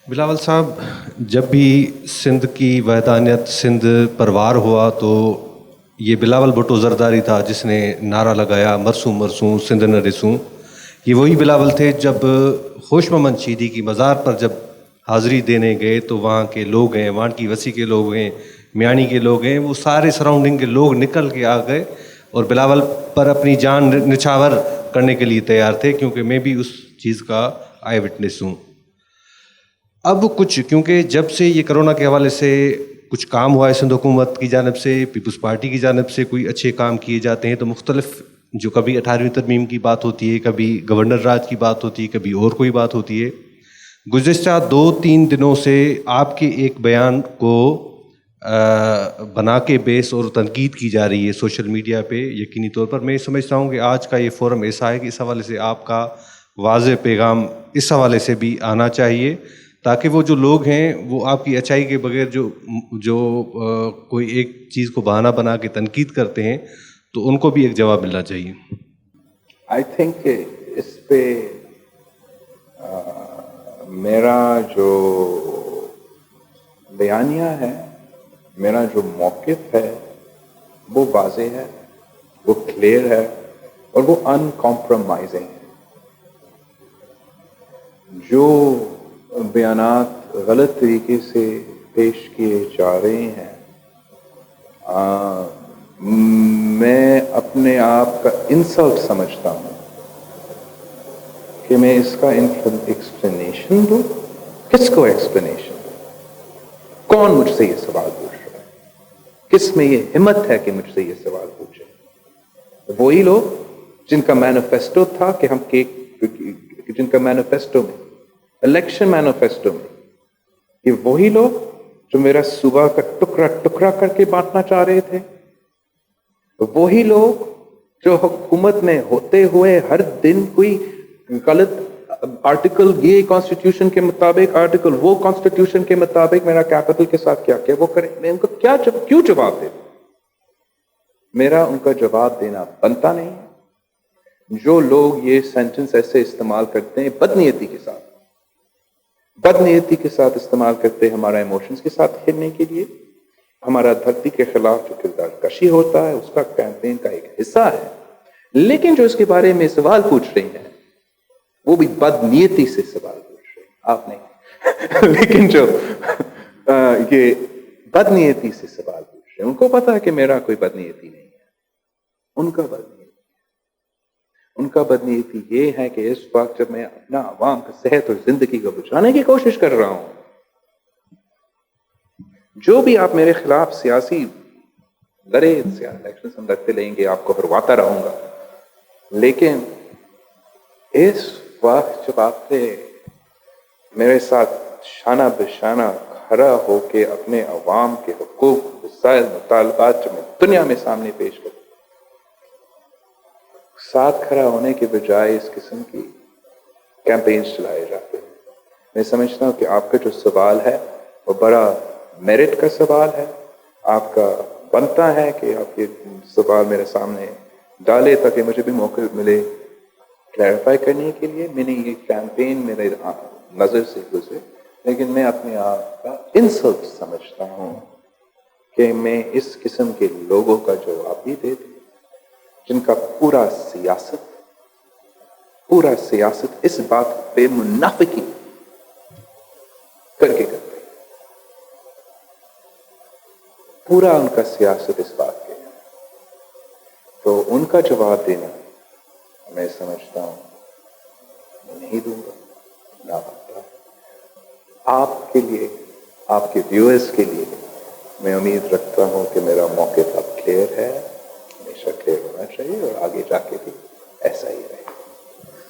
بلاول صاحب، جب بھی سندھ کی وحدانیت، سندھ پر وار ہوا تو یہ بلاول بھٹو زرداری تھا جس نے نعرہ لگایا مرسوں مرسوں سندھ نہ رسوں۔ یہ وہی بلاول تھے جب خوش محمد شیدی کی مزار پر جب حاضری دینے گئے تو وہاں کے لوگ ہیں، وہاں کی وسیع کے لوگ ہیں، میانی کے لوگ ہیں، وہ سارے سراؤنڈنگ کے لوگ نکل کے آ گئے اور بلاول پر اپنی جان نچھاور کرنے کے لیے تیار تھے، کیونکہ میں بھی اس چیز کا آئی وٹنس ہوں۔ اب کچھ کیونکہ جب سے یہ کرونا کے حوالے سے کچھ کام ہوا ہے سندھ حکومت کی جانب سے، پیپلز پارٹی کی جانب سے کوئی اچھے کام کیے جاتے ہیں، تو مختلف جو کبھی 18ویں ترمیم کی بات ہوتی ہے، کبھی گورنر راج کی بات ہوتی ہے، کبھی اور کوئی بات ہوتی ہے۔ گزشتہ 2-3 دنوں سے آپ کے ایک بیان کو بنا کے بیس اور تنقید کی جا رہی ہے سوشل میڈیا پہ۔ یقینی طور پر میں سمجھتا ہوں کہ آج کا یہ فورم ایسا ہے کہ اس حوالے سے آپ کا واضح پیغام اس حوالے سے بھی آنا چاہیے، تاکہ وہ جو لوگ ہیں وہ آپ کی اچھائی کے بغیر جو کوئی ایک چیز کو بہانہ بنا کے تنقید کرتے ہیں تو ان کو بھی ایک جواب ملنا چاہیے۔ آئی تھنک اس پہ میرا جو بیانیہ ہے، میرا جو موقف ہے وہ واضح ہے، وہ کلیئر ہے اور وہ ان کمپرومائزنگ ہے۔ جو بیانات غلط طریقے سے پیش کیے جا رہے ہیں، میں اپنے آپ کا انسلٹ سمجھتا ہوں کہ میں اس کا ایکسپلینیشن دوں۔ کس کو ایکسپلینیشن دوں؟ کون مجھ سے یہ سوال پوچھ رہا ہے؟ کس میں یہ ہمت ہے کہ مجھ سے یہ سوال پوچھے؟ وہی لوگ جن کا مینیفیسٹو تھا کہ ہم جن کا مینیفیسٹو میں، الیکشن مینیفیسٹو میں، یہ وہی لوگ جو میرا صوبہ کا ٹکڑا ٹکڑا کر کے بانٹنا چاہ رہے تھے، وہی لوگ جو حکومت میں ہوتے ہوئے ہر دن کوئی غلط آرٹیکل یہ کانسٹیٹیوشن کے مطابق، آرٹیکل وہ کانسٹیٹیوشن کے مطابق میرا کیپٹل کے ساتھ کیا کیا وہ کریں، میں ان کو کیوں جواب دے دوں؟ میرا ان کا جواب دینا بنتا نہیں ہے۔ جو لوگ یہ سینٹنس ایسے استعمال کرتے ہیں بدنیتی کے ساتھ استعمال کرتے ہیں، ہمارا ایموشنز کے ساتھ کھیلنے کے لیے، ہمارا دھرتی کے خلاف جو کردار کشی ہوتا ہے اس کا کیمپین کا ایک حصہ ہے، لیکن جو اس کے بارے میں سوال پوچھ رہی ہیں وہ بھی بدنیتی سے سوال پوچھ رہے ہیں، آپ نہیں لیکن جو یہ بدنیتی سے سوال پوچھ رہے ہیں، ان کو پتا ہے کہ میرا کوئی بدنیتی نہیں ہے۔ ان کا بدنیتی یہ ہے کہ اس وقت جب میں اپنا عوام کا صحت اور زندگی کو بچانے کی کوشش کر رہا ہوں، جو بھی آپ میرے خلاف سیاسی الیکشن ہم لڑتے لیں گے، آپ کو ہرواتا رہوں گا، لیکن اس وقت جب آپ نے میرے ساتھ شانہ بشانہ کھڑا ہو کے اپنے عوام کے حقوق، مسائل، مطالبات جو میں دنیا میں سامنے پیش کروں، ساتھ کھڑا ہونے کے بجائے اس قسم کی کیمپینز چلائے جاتے ہیں۔ میں سمجھتا ہوں کہ آپ کا جو سوال ہے وہ بڑا میرٹ کا سوال ہے، آپ کا بنتا ہے کہ آپ یہ سوال میرے سامنے ڈالے تاکہ مجھے بھی موقع ملے کلیریفائی کرنے کے لیے۔ میں نے یہ کیمپین میرے نظر سے گزرے، لیکن میں اپنے آپ کا انسلٹ سمجھتا ہوں کہ میں اس قسم کے لوگوں کا جواب بھی دے دوں جن کا پورا سیاست اس بات پہ منافقی کر کے کرتے ہیں، پورا ان کا سیاست اس بات پہ ہے، تو ان کا جواب دینا میں سمجھتا ہوں میں نہیں دوں گا، نہ بنتا۔ آپ کے لیے، آپ کے ویورز کے لیے میں امید رکھتا ہوں کہ میرا موقف اب کلیئر ہے، ہمیشہ کلیئر ہونا چاہیے اور آگے جا کے بھی ایسا ہی رہے۔